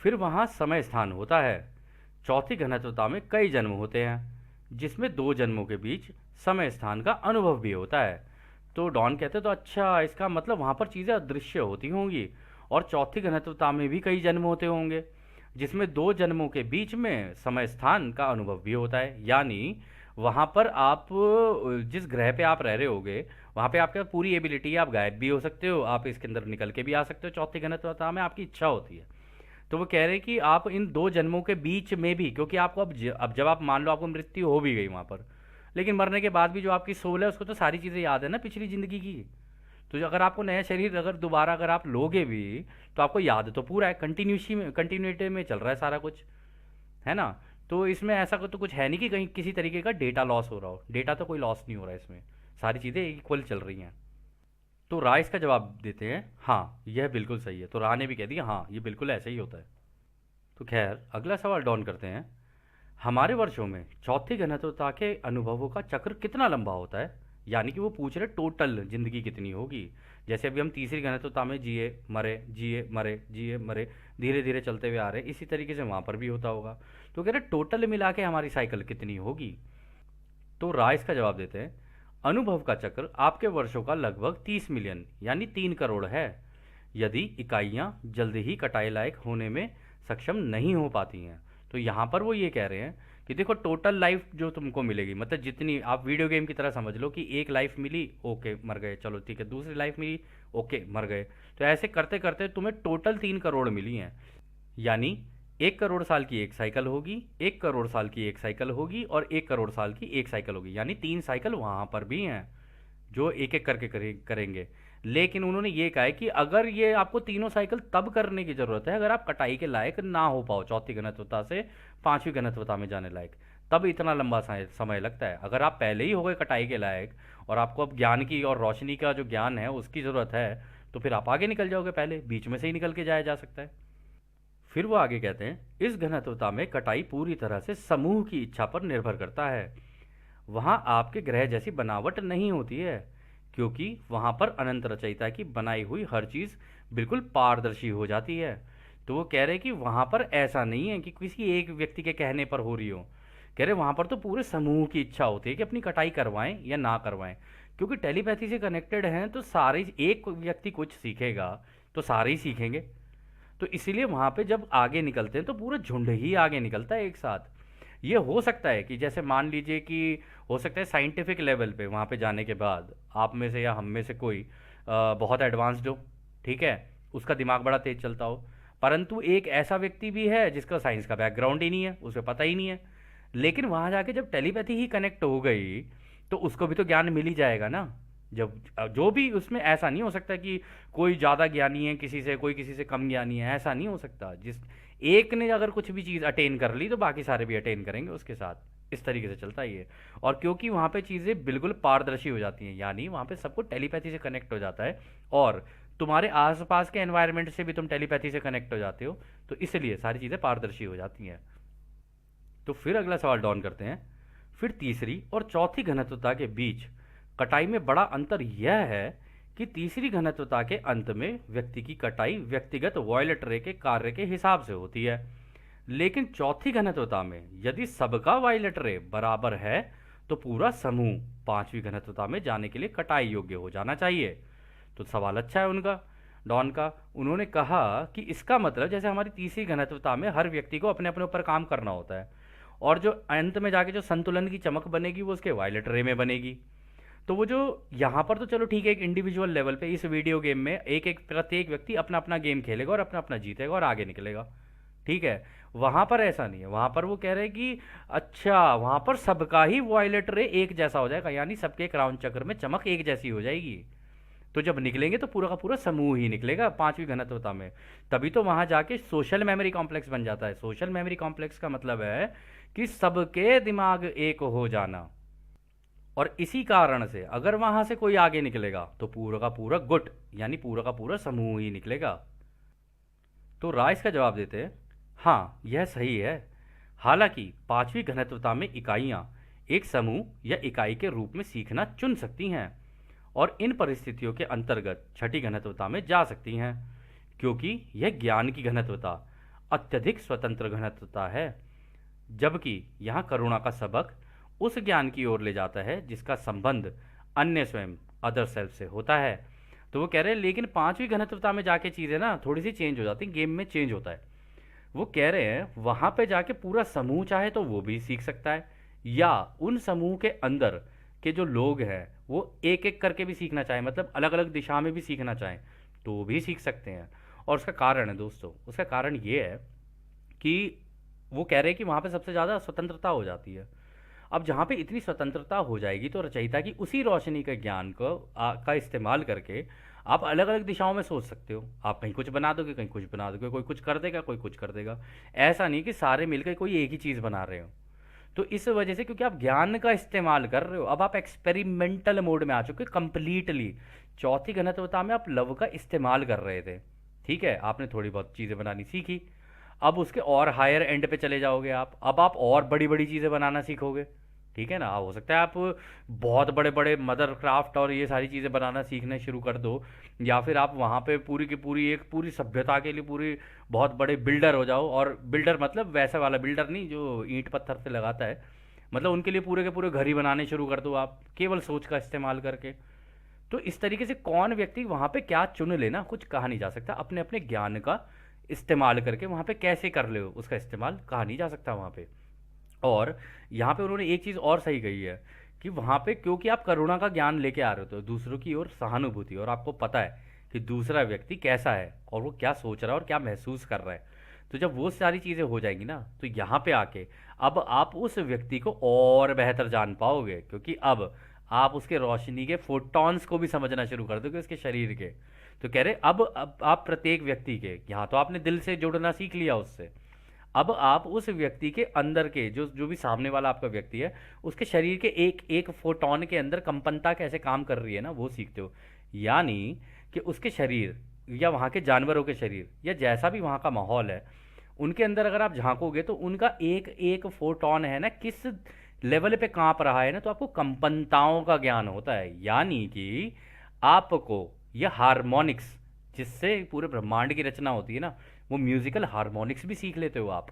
फिर वहाँ समय स्थान होता है। चौथी घनत्वता में कई जन्म होते हैं, जिसमें 2 जन्मों के बीच समय स्थान का अनुभव भी होता है। तो डॉन कहते तो अच्छा, इसका मतलब वहाँ पर चीज़ें अदृश्य होती होंगी, और चौथी घनत्वता में भी कई जन्म होते होंगे, जिसमें 2 जन्मों के बीच में समय स्थान का अनुभव भी होता है। यानी वहाँ पर आप जिस ग्रह पे आप रह रहे होगे, वहाँ पे आपके पास पूरी एबिलिटी है, आप गायब भी हो सकते हो, आप इसके अंदर निकल के भी आ सकते हो चौथी घनत्वता में, आपकी इच्छा होती है। तो वो कह रहे हैं कि आप इन दो जन्मों के बीच में भी, क्योंकि आपको अब जब आप मान लो आपको मृत्यु हो भी गई वहाँ पर, लेकिन मरने के बाद भी जो आपकी सोल है उसको तो सारी चीज़ें याद है ना पिछली ज़िंदगी की। तो अगर आपको नया शरीर अगर दोबारा अगर आप लोगे भी, तो आपको याद तो पूरा है, कंटिन्यूटी में चल रहा है सारा कुछ, है ना। तो इसमें ऐसा तो कुछ है नहीं कि कहीं किसी तरीके का डेटा लॉस हो रहा हो, डेटा तो कोई लॉस नहीं हो रहा है इसमें, सारी चीज़ें इक्वल चल रही हैं। तो रा इसका जवाब देते हैं हाँ यह बिल्कुल सही है। तो रा ने भी कह दिया हाँ ये बिल्कुल ऐसे ही होता है। तो खैर अगला सवाल डॉन करते हैं। हमारे वर्षों में चौथी घनत्वता के अनुभवों का चक्र कितना लंबा होता है, यानी कि वो पूछ रहे टोटल जिंदगी कितनी होगी। जैसे अभी हम तीसरी घनत्वता में जिए मरे जिए मरे जिए मरे धीरे धीरे चलते हुए आ रहे हैं, इसी तरीके से वहाँ पर भी होता होगा। तो कह रहे टोटल मिला के हमारी साइकिल कितनी होगी। तो राय इसका जवाब देते हैं अनुभव का चक्र आपके वर्षों का लगभग 30 मिलियन यानी 3 करोड़ है, यदि इकाइयाँ जल्दी ही कटाई लायक होने में सक्षम नहीं हो पाती हैं। तो यहाँ पर वो ये कह रहे हैं कि देखो टोटल लाइफ जो तुमको मिलेगी, मतलब जितनी आप वीडियो गेम की तरह समझ लो कि एक लाइफ मिली ओके मर गए, चलो ठीक है, दूसरी लाइफ मिली ओके मर गए। तो ऐसे करते करते तुम्हें टोटल 3 करोड़ मिली हैं, यानी 1 करोड़ साल की एक साइकिल होगी, 1 करोड़ साल की एक साइकिल होगी और 1 करोड़ साल की एक साइकिल होगी, यानी 3 साइकिल वहाँ पर भी हैं जो एक एक करके करेंगे। लेकिन उन्होंने ये कहा है कि अगर ये आपको तीनों साइकिल तब करने की ज़रूरत है अगर आप कटाई के लायक ना हो पाओ, चौथी घनत्वता से पांचवी घनत्वता में जाने लायक, तब इतना लंबा समय लगता है। अगर आप पहले ही हो गए कटाई के लायक और आपको अब ज्ञान की और रोशनी का जो ज्ञान है उसकी ज़रूरत है, तो फिर आप आगे निकल जाओगे, पहले बीच में से ही निकल के जाया जा सकता है। फिर वो आगे कहते हैं इस घनत्वता में कटाई पूरी तरह से समूह की इच्छा पर निर्भर करता है। वहाँ आपके ग्रह जैसी बनावट नहीं होती है, क्योंकि वहाँ पर अनंत रचयिता की बनाई हुई हर चीज़ बिल्कुल पारदर्शी हो जाती है। तो वो कह रहे हैं कि वहाँ पर ऐसा नहीं है कि किसी एक व्यक्ति के कहने पर हो रही हो, कह रहे वहाँ पर तो पूरे समूह की इच्छा होती है कि अपनी कटाई करवाएं या ना करवाएं। क्योंकि टेलीपैथी से कनेक्टेड हैं तो सारे, एक व्यक्ति कुछ सीखेगा तो सारे ही सीखेंगे। तो इसीलिए वहाँ पे जब आगे निकलते हैं तो पूरा झुंड ही आगे निकलता है एक साथ। ये हो सकता है कि जैसे मान लीजिए कि हो सकता है साइंटिफिक लेवल पे वहाँ पे जाने के बाद आप में से या हम में से कोई बहुत एडवांस्ड हो, ठीक है, उसका दिमाग बड़ा तेज चलता हो, परंतु एक ऐसा व्यक्ति भी है जिसका साइंस का बैकग्राउंड ही नहीं है, उसे पता ही नहीं है, लेकिन वहाँ जाके जब टेलीपैथी ही कनेक्ट हो गई तो उसको भी तो ज्ञान मिल ही जाएगा ना। जब जो भी उसमें ऐसा नहीं हो सकता कि कोई ज़्यादा ज्ञानी है किसी से, कोई किसी से कम ज्ञानी है, ऐसा नहीं हो सकता। जिस एक ने अगर कुछ भी चीज़ अटेन कर ली तो बाकी सारे भी अटेन करेंगे उसके साथ, इस तरीके से चलता है ये। और क्योंकि वहाँ पे चीज़ें बिल्कुल पारदर्शी हो जाती हैं, यानी वहाँ पे सबको टेलीपैथी से कनेक्ट हो जाता है और तुम्हारे आसपास के एनवायरनमेंट से भी तुम टेलीपैथी से कनेक्ट हो जाते हो, तो इसलिए सारी चीज़ें पारदर्शी हो जाती हैं। तो फिर अगला सवाल डॉन करते हैं। फिर तीसरी और चौथी घनत्वता के बीच कटाई में बड़ा अंतर यह है कि तीसरी घनत्वता के अंत में व्यक्ति की कटाई व्यक्तिगत वॉयलेट रे के कार्य के हिसाब से होती है, लेकिन चौथी घनत्वता में यदि सबका वॉयलेट रे बराबर है तो पूरा समूह पांचवी घनत्वता में जाने के लिए कटाई योग्य हो जाना चाहिए। तो सवाल अच्छा है उनका, डॉन का। उन्होंने कहा कि इसका मतलब जैसे हमारी तीसरी घनत्वता में हर व्यक्ति को अपने अपने ऊपर काम करना होता है और जो अंत में जाके जो संतुलन की चमक बनेगी वो उसके वायलेट रे में बनेगी। तो वो जो यहाँ पर तो चलो ठीक है, एक इंडिविजुअल लेवल पे इस वीडियो गेम में एक एक प्रत्येक व्यक्ति अपना अपना गेम खेलेगा और अपना अपना जीतेगा और आगे निकलेगा, ठीक है। वहाँ पर ऐसा नहीं है, वहाँ पर वो कह रहे हैं कि अच्छा वहाँ पर सबका ही वॉयलेट रे एक जैसा हो जाएगा, यानी सबके क्राउन चक्र में चमक एक जैसी हो जाएगी। तो जब निकलेंगे तो पूरा का पूरा समूह ही निकलेगा पांचवी घनत्वता में, तभी तो वहां जाके सोशल मेमोरी कॉम्प्लेक्स बन जाता है। सोशल मेमोरी कॉम्प्लेक्स का मतलब है कि सबके दिमाग एक हो जाना, और इसी कारण से अगर वहां से कोई आगे निकलेगा तो पूरा का पूरा गुट यानी पूरा का पूरा समूह ही निकलेगा। तो राइस का जवाब देते हैं हाँ यह सही है। हालांकि पांचवी घनत्वता में इकाइयां एक समूह या इकाई के रूप में सीखना चुन सकती हैं और इन परिस्थितियों के अंतर्गत छठी घनत्वता में जा सकती हैं, क्योंकि यह ज्ञान की घनत्वता अत्यधिक स्वतंत्र घनत्वता है, जबकि यहाँ करुणा का सबक उस ज्ञान की ओर ले जाता है जिसका संबंध अन्य स्वयं अदर सेल्फ से होता है। तो वो कह रहे हैं लेकिन पांचवी घनत्वता में जाके चीज़ें ना थोड़ी सी चेंज हो जाती हैं, गेम में चेंज होता है। वो कह रहे हैं वहाँ पे जाके पूरा समूह चाहे तो वो भी सीख सकता है, या उन समूह के अंदर के जो लोग हैं वो एक एक करके भी सीखना चाहें, मतलब अलग अलग दिशा में भी सीखना चाहें, तो भी सीख सकते हैं। और उसका कारण है दोस्तों, उसका कारण ये है कि वो कह रहे हैं कि वहाँ पे सबसे ज़्यादा स्वतंत्रता हो जाती है। अब जहाँ पे इतनी स्वतंत्रता हो जाएगी तो रचयिता की उसी रोशनी के ज्ञान को का इस्तेमाल करके आप अलग अलग दिशाओं में सोच सकते हो। आप कहीं कुछ बना दोगे, कहीं कुछ बना दोगे, कोई कुछ कर देगा, कोई कुछ कर देगा। ऐसा नहीं कि सारे मिलकर कोई एक ही चीज़ बना रहे हो। तो इस वजह से, क्योंकि आप ज्ञान का इस्तेमाल कर रहे हो, अब आप एक्सपेरिमेंटल मोड में आ चुके कंप्लीटली। चौथी घनत्वता में आप लव का इस्तेमाल कर रहे थे, ठीक है, आपने थोड़ी बहुत चीज़ें बनानी सीखी। अब उसके और हायर एंड पे चले जाओगे आप, अब आप और बड़ी बड़ी चीज़ें बनाना सीखोगे, ठीक है ना। हो सकता है आप बहुत बड़े बड़े मदर क्राफ्ट और ये सारी चीज़ें बनाना सीखना शुरू कर दो, या फिर आप वहाँ पे पूरी की पूरी एक पूरी सभ्यता के लिए पूरी बहुत बड़े बिल्डर हो जाओ। और बिल्डर मतलब वैसा वाला बिल्डर नहीं जो ईंट पत्थर से लगाता है, मतलब उनके लिए पूरे के पूरे घर ही बनाने शुरू कर दो आप, केवल सोच का इस्तेमाल करके। तो इस तरीके से कौन व्यक्ति वहाँ पे क्या चुन लेना कुछ कहा नहीं जा सकता। अपने अपने ज्ञान का इस्तेमाल करके वहाँ पे कैसे कर ले उसका इस्तेमाल कहा नहीं जा सकता वहाँ पे। और यहाँ पे उन्होंने एक चीज़ और सही कही है कि वहाँ पे क्योंकि आप करुणा का ज्ञान लेके आ रहे हो तो दूसरों की ओर सहानुभूति, और आपको पता है कि दूसरा व्यक्ति कैसा है और वो क्या सोच रहा है और क्या महसूस कर रहा है। तो जब वो सारी चीज़ें हो जाएंगी ना, तो यहाँ पे आके अब आप उस व्यक्ति को और बेहतर जान पाओगे, क्योंकि अब आप उसके रोशनी के फोटॉन्स को भी समझना शुरू कर दोगे उसके शरीर के। तो कह रहे अब आप प्रत्येक व्यक्ति के, यहाँ तो आपने दिल से जुड़ना सीख लिया उससे, अब आप उस व्यक्ति के अंदर के जो जो भी सामने वाला आपका व्यक्ति है उसके शरीर के एक एक फोटोन के अंदर कंपनता कैसे काम कर रही है ना, वो सीखते हो। यानी कि उसके शरीर या वहाँ के जानवरों के शरीर या जैसा भी वहाँ का माहौल है, उनके अंदर अगर आप झांकोगे तो उनका एक एक फोटोन है ना किस लेवल पे कांप रहा है ना, तो आपको कंपनताओं का ज्ञान होता है। यानी कि आपको यह हार्मोनिक्स जिससे पूरे ब्रह्मांड की रचना होती है ना, वो म्यूजिकल हार्मोनिक्स भी सीख लेते हो आप,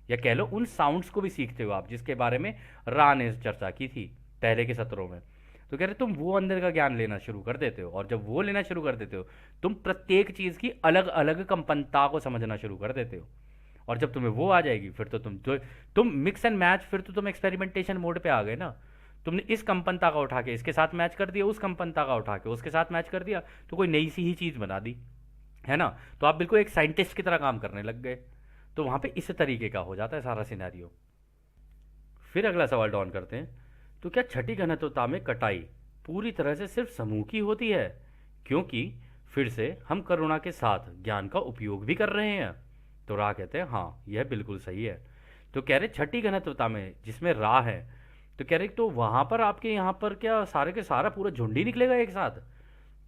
या कह लो उन साउंड्स को भी सीखते हो आप, जिसके बारे में रा ने चर्चा की थी पहले के सत्रों में। तो कह रहे तुम वो अंदर का ज्ञान लेना शुरू कर देते हो, और जब वो लेना शुरू कर देते हो तुम प्रत्येक चीज़ की अलग अलग कंपनता को समझना शुरू कर देते हो। और जब तुम्हें वो आ जाएगी फिर तो तुम मिक्स एंड मैच, फिर तो तुम एक्सपेरिमेंटेशन मोड पे आ गए ना। तुमने इस कंपनता का उठा के इसके साथ मैच कर दिया, उस कंपनता का उठा के उसके साथ मैच कर दिया, तो कोई नई सी ही चीज़ बना दी, है ना। तो आप बिल्कुल एक साइंटिस्ट की तरह काम करने लग गए। तो वहाँ पे इस तरीके का हो जाता है सारा सिनेरियो। फिर अगला सवाल डॉन करते हैं, तो क्या छठी घनत्वता में कटाई पूरी तरह से सिर्फ समूह की होती है, क्योंकि फिर से हम करुणा के साथ ज्ञान का उपयोग भी कर रहे हैं। तो रा कहते हैं हाँ यह बिल्कुल सही है। तो कह रहे छठी घनत्वता में जिसमें रा है, तो कह रहे तो वहाँ पर आपके यहाँ पर क्या सारे के सारा पूरा झुंड ही निकलेगा एक साथ।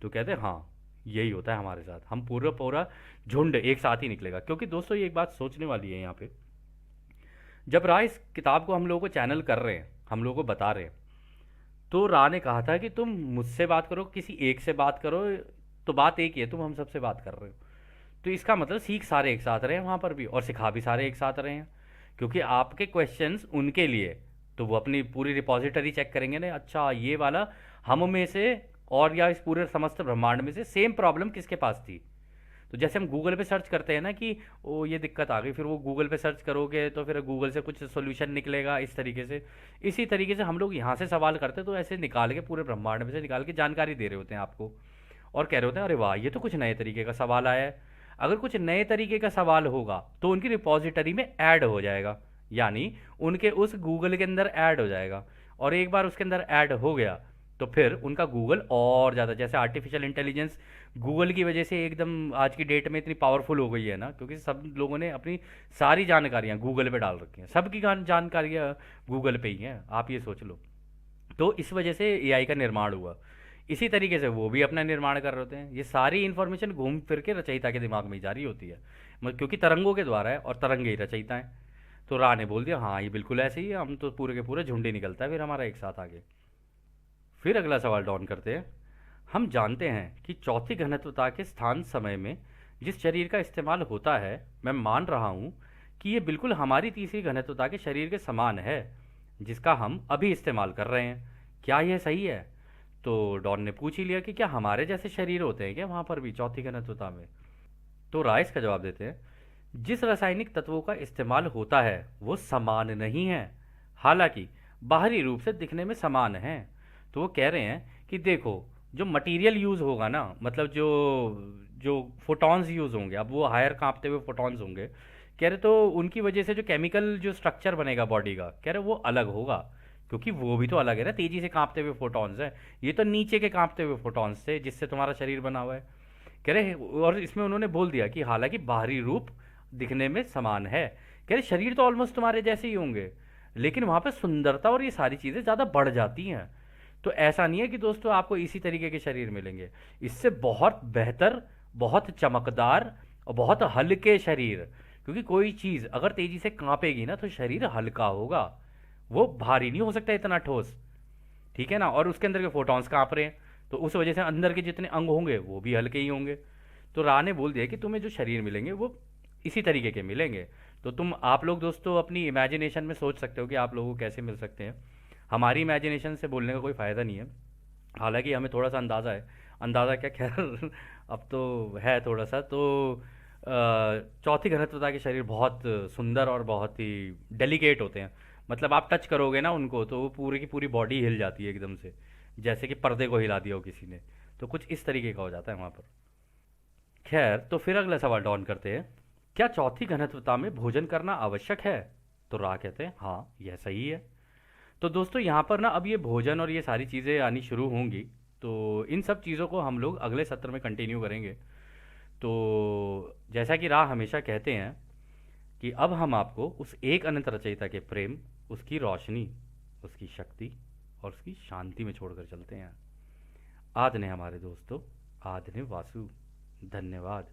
तो कहते हैं हाँ यही होता है हमारे साथ, हम पूरा पूरा झुंड एक साथ ही निकलेगा। क्योंकि दोस्तों ये एक बात सोचने वाली है यहाँ पे, जब राह इस किताब को हम लोगों को चैनल कर रहे हैं, हम लोगों को बता रहे हैं, तो राह ने कहा था कि तुम मुझसे बात करो, किसी एक से बात करो, तो बात एक ही है, तुम हम सबसे बात कर रहे हो। तो इसका मतलब सीख सारे एक साथ रहे हैं वहाँ पर भी, और सिखा भी सारे एक साथ रहे हैं। क्योंकि आपके क्वेश्चंस उनके लिए, तो वो अपनी पूरी रिपॉजिटरी चेक करेंगे ना, अच्छा ये वाला हम में से और या इस पूरे समस्त ब्रह्मांड में से सेम प्रॉब्लम किसके पास थी। तो जैसे हम गूगल पे सर्च करते हैं ना कि ओ ये दिक्कत आ गई, फिर वो गूगल पे सर्च करोगे तो फिर गूगल से कुछ सोल्यूशन निकलेगा इस तरीके से। इसी तरीके से हम लोग यहाँ से सवाल करते हैं, तो ऐसे निकाल के पूरे ब्रह्मांड में से निकाल के जानकारी दे रहे होते हैं आपको, और कह रहे होते हैं अरे वाह ये तो कुछ नए तरीके का सवाल आया है। अगर कुछ नए तरीके का सवाल होगा तो उनकी रिपॉजिटरी में ऐड हो जाएगा, यानी उनके उस गूगल के अंदर ऐड हो जाएगा। और एक बार उसके अंदर ऐड हो गया तो फिर उनका गूगल और ज़्यादा, जैसे आर्टिफिशियल इंटेलिजेंस गूगल की वजह से एकदम आज की डेट में इतनी पावरफुल हो गई है ना, क्योंकि सब लोगों ने अपनी सारी जानकारियाँ गूगल पे डाल रखी हैं, सबकी जानकारियाँ गूगल पे ही हैं, आप ये सोच लो। तो इस वजह से एआई का निर्माण हुआ। इसी तरीके से वो भी अपना निर्माण कर रहे होते हैं। ये सारी इन्फॉर्मेशन घूम फिर के रचयिता के दिमाग में ही जारी होती है, क्योंकि तरंगों के द्वारा है और तरंगे ही रचयिता हैं। तो रा ने बोल दिया हाँ ये बिल्कुल ऐसे ही है, हम तो पूरे के पूरे झुंडे निकलता है फिर हमारा एक साथ आगे। फिर अगला सवाल डॉन करते हैं, हम जानते हैं कि चौथी घनत्वता के स्थान समय में जिस शरीर का इस्तेमाल होता है, मैं मान रहा हूँ कि ये बिल्कुल हमारी तीसरी घनत्वता के शरीर के समान है जिसका हम अभी इस्तेमाल कर रहे हैं। क्या यह सही है? तो डॉन ने पूछ ही लिया कि क्या हमारे जैसे शरीर होते हैं क्या वहाँ पर भी चौथी घनत्वता में। तो राइस का जवाब देते हैं, जिस रासायनिक तत्वों का इस्तेमाल होता है वो समान नहीं है, हालांकि बाहरी रूप से दिखने में समान हैं। तो वो कह रहे हैं कि देखो, जो मटेरियल यूज़ होगा ना, मतलब जो जो फोटॉन्स यूज़ होंगे, अब वो हायर कांपते हुए फोटॉन्स होंगे, कह रहे तो उनकी वजह से जो केमिकल जो स्ट्रक्चर बनेगा बॉडी का, कह रहे वो अलग होगा। क्योंकि वो भी तो अलग है ना, तेजी से कांपते हुए फोटॉन्स है, ये तो नीचे के कांपते हुए फोटॉन्स थे जिससे तुम्हारा शरीर बना हुआ है। कह रहे, और इसमें उन्होंने बोल दिया कि हालांकि बाहरी रूप दिखने में समान है, कह रहे शरीर तो ऑलमोस्ट तुम्हारे जैसे ही होंगे, लेकिन वहां पे सुंदरता और ये सारी चीजें ज्यादा बढ़ जाती हैं। तो ऐसा नहीं है कि दोस्तों आपको इसी तरीके के शरीर मिलेंगे, इससे बहुत बेहतर, बहुत चमकदार और बहुत हल्के शरीर। क्योंकि कोई चीज अगर तेजी से कांपेगी ना तो शरीर हल्का होगा, वो भारी नहीं हो सकता इतना ठोस। ठीक है ना, और उसके अंदर के फोटॉन्स कांप रहे हैं, तो उस वजह से अंदर के जितने अंग होंगे वो भी हल्के ही होंगे। तो रा ने बोल दिया कि तुम्हें जो शरीर मिलेंगे वो इसी तरीके के मिलेंगे। तो तुम आप लोग दोस्तों अपनी इमेजिनेशन में सोच सकते हो कि आप लोगों को कैसे मिल सकते हैं। हमारी इमेजिनेशन से बोलने का कोई फ़ायदा नहीं है। हालांकि हमें थोड़ा सा अंदाज़ा है, अंदाज़ा क्या, खैर अब तो है थोड़ा सा। तो चौथी घनत्वता के शरीर बहुत सुंदर और बहुत ही डेलिकेट होते हैं। मतलब आप टच करोगे ना उनको तो वो पूरी की पूरी बॉडी हिल जाती है एकदम से, जैसे कि पर्दे को हिला दिया हो किसी ने। तो कुछ इस तरीके का हो जाता है वहाँ पर। खैर, तो फिर अगला सवाल डॉन करते हैं, क्या चौथी घनत्वता में भोजन करना आवश्यक है? तो रा कहते हैं हाँ, यह सही है। तो दोस्तों यहाँ पर ना अब ये भोजन और ये सारी चीज़ें आनी शुरू होंगी, तो इन सब चीज़ों को हम लोग अगले सत्र में कंटिन्यू करेंगे। तो जैसा कि राह हमेशा कहते हैं कि अब हम आपको उस एक अनंत रचयिता के प्रेम, उसकी रोशनी, उसकी शक्ति और उसकी शांति में छोड़कर चलते हैं। आदने हमारे दोस्तों, आदने वासु। धन्यवाद।